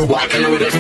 walking with it.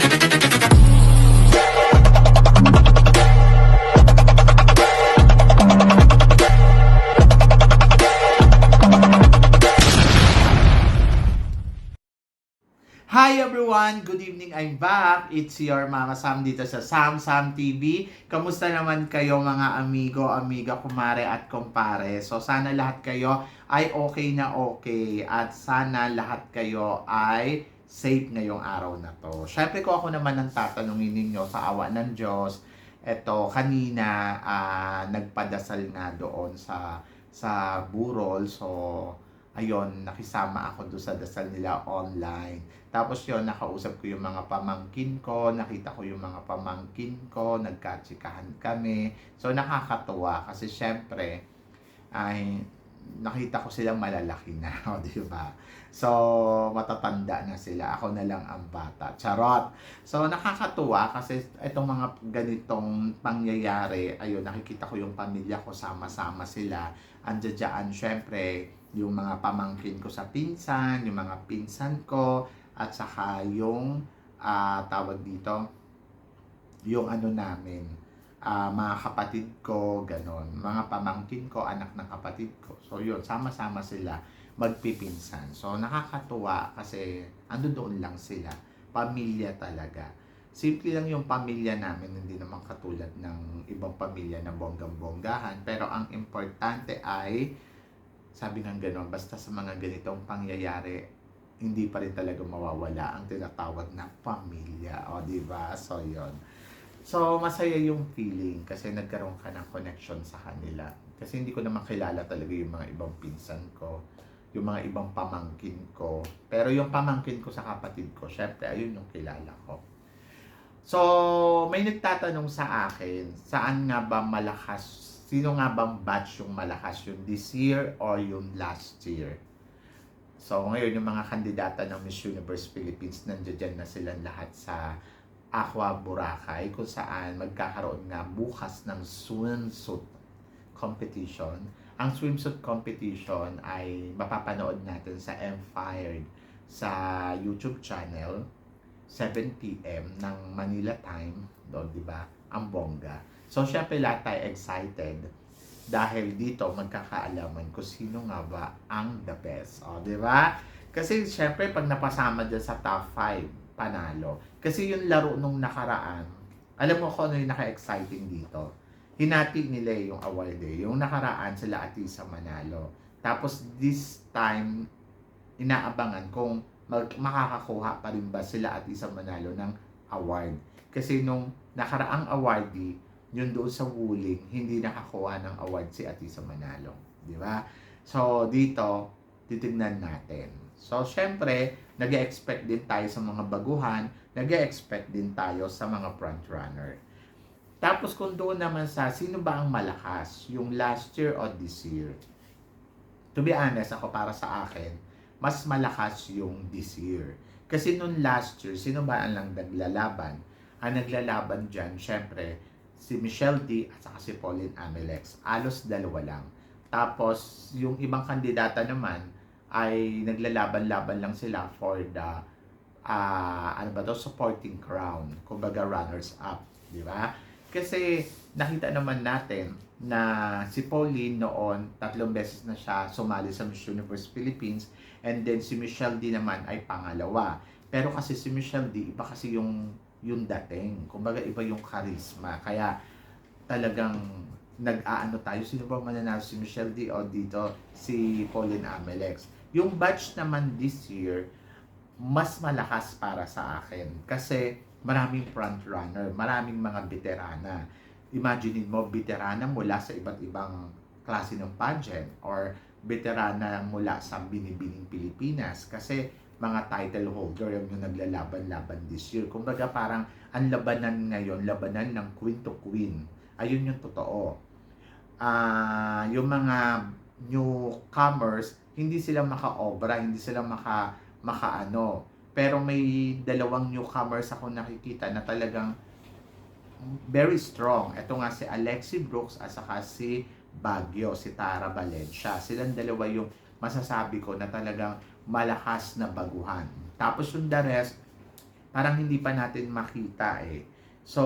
Hi everyone! Good evening, I'm back. It's your Mama Sam dito sa Sam Sam TV. Kamusta naman kayo mga amigo, amiga, kumare at kumpare? So sana lahat kayo ay okay na okay at sana lahat kayo ay safe ngayong araw na to. Syempre ko ako naman ang tatanungin ninyo sa awa ng Diyos. Eto, kanina nagpadasal nga doon sa burol. So ayun, nakisama ako doon sa dasal nila online. Tapos yun, nakausap ko yung mga pamangkin ko, nakita ko yung mga pamangkin ko, nagkatsikahan kami. So nakakatuwa kasi syempre, ay nakita ko silang malalaki na, o di ba? So matatanda na sila, ako na lang ang bata. Charot! So nakakatuwa kasi itong mga ganitong pangyayari, ayun, nakikita ko yung pamilya ko, sama-sama sila. Andiyan syempre, yung mga pamangkin ko sa pinsan, yung mga pinsan ko, at saka yung tawag dito, yung ano namin, mga kapatid ko, ganon. Mga pamangkin ko, anak ng kapatid ko. So yun, sama-sama sila magpipinsan. So nakakatuwa kasi ando doon lang sila. Pamilya talaga. Simple lang yung pamilya namin, hindi naman katulad ng ibang pamilya na bonggang-bonggahan. Pero ang importante ay, sabi ng gano'n, basta sa mga ganitong pangyayari, hindi pa rin talaga mawawala ang tinatawag na pamilya. O, di ba? So, yon. So, masaya yung feeling kasi nagkaroon ka ng connection sa kanila. Kasi hindi ko naman kilala talaga yung mga ibang pinsan ko, yung mga ibang pamangkin ko. Pero yung pamangkin ko sa kapatid ko, syempre, ayun yung kilala ko. So, may nagtatanong sa akin, saan nga ba malakas? Sino nga bang batch yung malakas? Yung this year or yung last year? So, ngayon yung mga kandidata ng Miss Universe Philippines, nandiyan na silang lahat sa Aqua Boracay, kung saan magkakaroon nga bukas ng swimsuit competition. Ang swimsuit competition ay mapapanood natin sa Empire sa YouTube channel, 7 PM ng Manila time, doon, di ba? Ang bongga. So, syempre lahat tayo excited dahil dito magkakaalaman kung sino nga ba ang the best. O, di ba? Kasi syempre pag napasama dyan sa top 5, panalo. Kasi yung laro nung nakaraan, alam mo kung ano yung naka-exciting dito? Hinati nila yung award eh. Yung nakaraan sila Atisa manalo. Tapos this time, inaabangan kung makakakuha pa rin ba sila Atisa manalo ng award. Kasi nung nakaraang awardee, yun doon sa Wuling, hindi nakakuha ng award si Atisa Manalo. Di ba? So, dito, titignan natin. So, syempre, nag-expect din tayo sa mga baguhan, nag-expect din tayo sa mga frontrunner. Tapos, kung doon naman sa sino ba ang malakas, yung last year o this year? To be honest, ako para sa akin, mas malakas yung this year. Kasi nung last year, sino ba ang lang naglalaban? Ang naglalaban dyan, syempre, si Michelle D at saka si Pauline Amelex. Alos dalawa lang. Tapos, yung ibang kandidata naman ay naglalaban-laban lang sila for the supporting crown. Kumbaga runners up, di ba? Kasi nakita naman natin na si Pauline noon 3 beses na siya sumali sa Miss Universe Philippines, and then si Michelle D naman ay pangalawa. Pero kasi si Michelle D, iba kasi yung dating. Kumbaga iba yung charisma. Kaya talagang nag-aano tayo. Sino ba mananalo, si Michelle D o dito si Pauline Amelex? Yung batch naman this year, mas malakas para sa akin. Kasi maraming front runner, maraming mga veterana. Imagine mo, veterana mula sa iba't ibang klase ng pageant or veterana mula sa binibining Pilipinas. Kasi mga title holder yung naglalaban-laban this year. Kumbaga parang ang labanan ngayon, labanan ng queen to queen. Ayun yung totoo. Yung mga newcomers, hindi sila maka-obra, hindi sila maka-ano. Pero may dalawang newcomers ako nakikita na talagang very strong. Ito nga si Alexi Brooks at saka si Baguio, si Tara Valencia. Silang dalawa yung masasabi ko na talagang malakas na baguhan. Tapos yung the rest, parang hindi pa natin makita eh. So,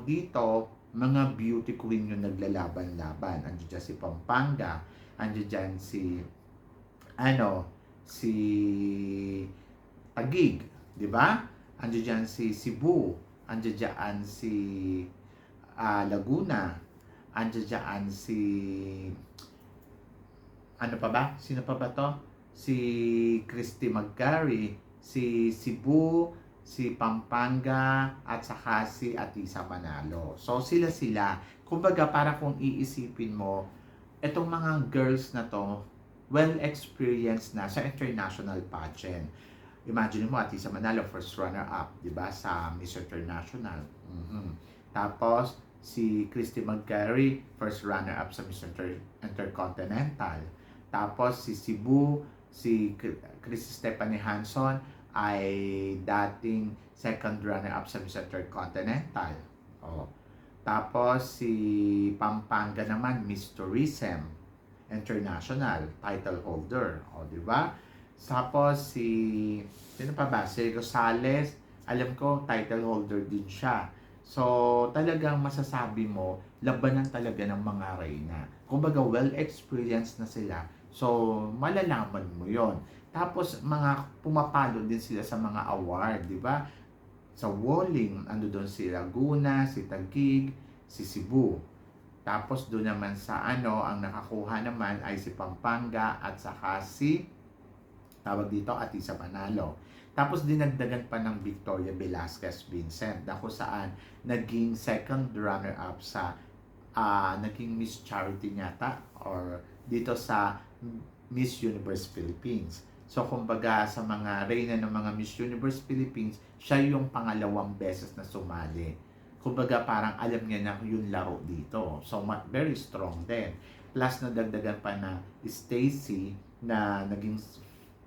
dito, mga beauty queen yung naglalaban-laban. Andiyan dyan si Pampanga, andiyan dyan si, si Taguig, di ba? Andiyan dyan si Cebu, andiyan dyan si Laguna, andiyan dyan si, ano pa ba? Sino pa ba to? Si Christy Magcari, si Cebu, si Pampanga, at saka si Atisa Manalo. So, sila. Kumbaga, para kung iisipin mo, itong mga girls na to, well-experienced na sa international pageant. Imagine mo, Atisa Manalo, first runner-up, di ba, sa Miss International. Tapos, si Christy Magcari, first runner-up sa Miss Intercontinental. Tapos, si Cebu, si Chris Stephanie Hanson, ay dating second runner-up sa Miss Intercontinental. Tapos, si Pampanga naman, Miss Tourism International title holder. Di ba? Tapos, sino pa ba? Si Rosales, alam ko, title holder din siya. So, talagang masasabi mo, labanan talaga ng mga reyna. Kumbaga, well-experienced na sila. So, malalaman mo yon. Tapos, mga pumapalo din sila sa mga award, di ba? Sa Walling, doon si Laguna, si Taguig, si Cebu. Tapos, doon naman sa ang nakakuha naman ay si Pampanga at saka si, tawag dito, Atisa Manalo. Tapos dinagdagan pa ng Victoria Velasquez Vincent na kung saan naging second runner-up sa naging Miss Charity yata or dito sa Miss Universe Philippines. So kumbaga sa mga reyna ng mga Miss Universe Philippines, siya yung pangalawang beses na sumali. Kumbaga parang alam niya na yung laro dito. So very strong din. Plus nadagdagan pa na Stacy na naging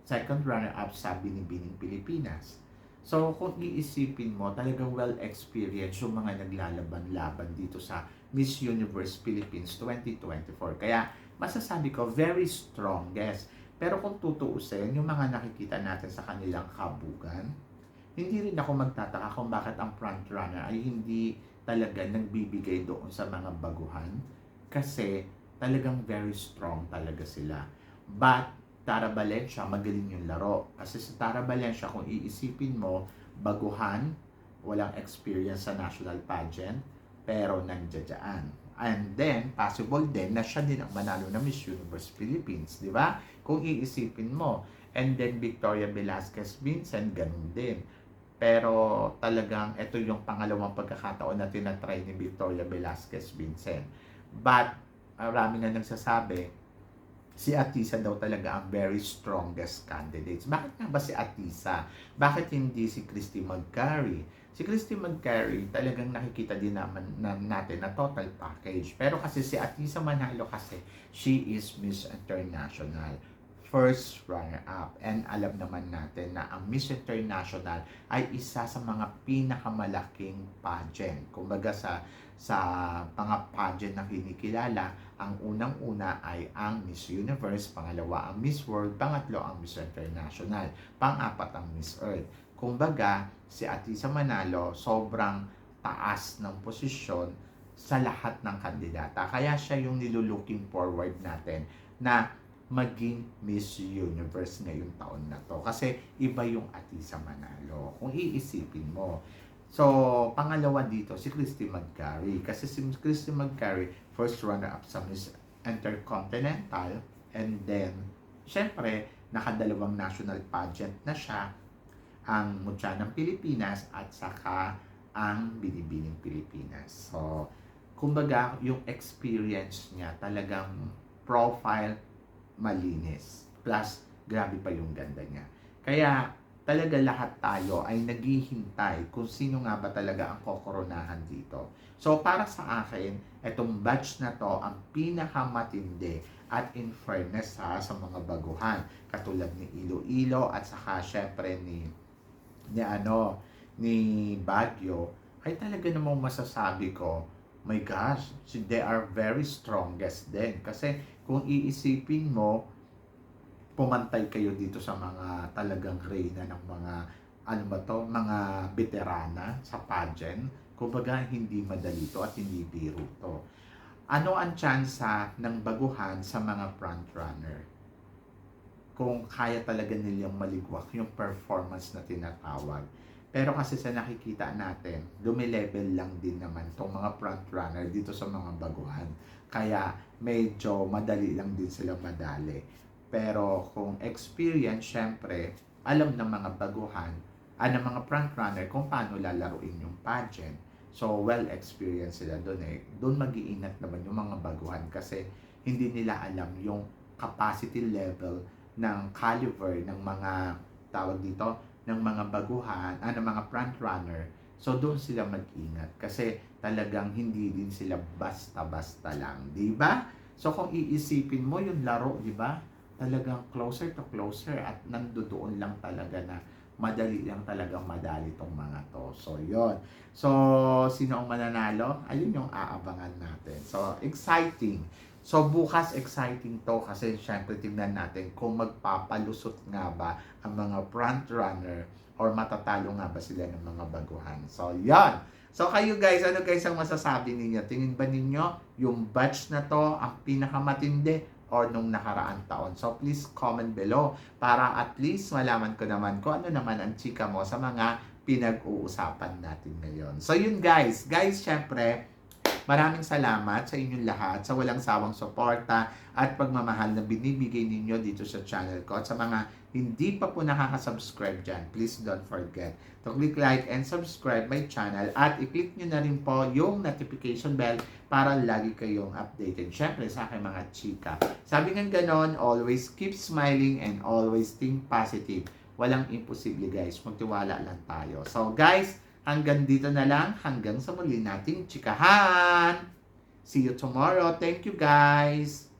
second runner-up sa Binibining Pilipinas. So, kung iisipin mo, talagang well-experienced yung mga naglalaban-laban dito sa Miss Universe Philippines 2024. Kaya, masasabi ko, very strong, guys. Pero kung tutuusin, yung mga nakikita natin sa kanilang kabugan, hindi rin ako magtataka kung bakit ang front runner ay hindi talaga nagbibigay doon sa mga baguhan. Kasi, talagang very strong talaga sila. But, Tara Valencia, magaling yung laro. Kasi sa Tara Valencia, kung iisipin mo, baguhan, walang experience sa national pageant, pero nandiyan. And then, possible din na siya din ang manalo na Miss Universe Philippines, di ba? Kung iisipin mo. And then, Victoria Velasquez Vincent, ganun din. Pero talagang ito yung pangalawang pagkakataon na tinatry ni Victoria Velasquez Vincent. But, marami na nagsasabi, si Atisa daw talaga ang very strongest candidates. Bakit nga ba si Atisa? Bakit hindi si Christy Magcari? Si Christy Magcari talagang nakikita din naman natin na total package. Pero kasi si Atisa Manalo kasi, she is Miss International. First runner-up. And alam naman natin na ang Miss International ay isa sa mga pinakamalaking pageant. Kumbaga sa mga pageant na kinikilala, ang unang-una ay ang Miss Universe, pangalawa ang Miss World, pangatlo ang Miss International, pang-apat ang Miss Earth. Kumbaga, si Atisa Manalo sobrang taas ng posisyon sa lahat ng kandidata. Kaya siya yung nilulooking forward natin na maging Miss Universe ngayong taon na to. Kasi iba yung Atisa Manalo. Kung iisipin mo. So, pangalawa dito, si Christy Magcari. Kasi si Christy Magcari, first runner-up sa Miss Intercontinental. And then, syempre, nakadalawang national pageant na siya. Ang Mutya ng Pilipinas at saka ang Binibining Pilipinas. So, kumbaga, yung experience niya talagang profile malinis. Plus, grabe pa yung ganda niya. Kaya, talaga lahat tayo ay naghihintay kung sino nga ba talaga ang kokoronahan dito. So, para sa akin, itong batch na to ang pinakamatindi at in fairness sa mga baguhan. Katulad ni Iloilo at saka syempre ni Baguio, ay talaga namang masasabi ko, my gosh, they are very strongest din. Kasi kung iisipin mo, pumantay kayo dito sa mga talagang reyna ng mga ano ba to, mga veterana sa pageant. Kumbaga, hindi madali to at hindi biro to. Ano ang tsansa ng baguhan sa mga frontrunner? Kung kaya talaga nilang maligwak yung performance na tinatawag. Pero kasi sa nakikita natin, lumilevel lang din naman tong mga frontrunner dito sa mga baguhan. Kaya medyo madali lang din sila madali. Pero kung experience, syempre, alam ng mga baguhan, ng mga frontrunner kung paano lalaruin yung pageant. So, well-experienced sila doon eh. Doon mag-iingat naman yung mga baguhan kasi hindi nila alam yung capacity level ng caliber ng mga tawag dito, ng mga baguhan, ng mga frontrunner. So, doon sila mag-ingat kasi talagang hindi din sila basta-basta lang. Di ba? So, kung iisipin mo yung laro, di ba? Talagang closer to closer at nandoon lang talaga na madali lang talagang madali tong mga to. So, yon. So, sino ang mananalo? Ayun yung aabangan natin. So, exciting. So, bukas exciting to kasi syempre tignan natin kung magpapalusot nga ba ang mga front runner or matatalo nga ba sila ng mga baguhan. So, yan. So, kayo guys, ano guys ang masasabi ninyo? Tingin ba ninyo yung batch na to ang pinakamatindi or nung nakaraang taon? So, please comment below para at least malaman ko naman kung ano naman ang chika mo sa mga pinag-uusapan natin ngayon. So, yun guys. Guys, syempre, maraming salamat sa inyong lahat sa walang sawang suporta at pagmamahal na binibigay ninyo dito sa channel ko. At sa mga hindi pa po nakaka-subscribe dyan, please don't forget to click like and subscribe my channel at i-click nyo na rin po yung notification bell para lagi kayong updated. Syempre sa aking mga chika. Sabi nga ganon, always keep smiling and always think positive. Walang imposible guys, magtiwala lang tayo. So guys, hanggang dito na lang, hanggang sa muli nating chikahan. See you tomorrow. Thank you guys.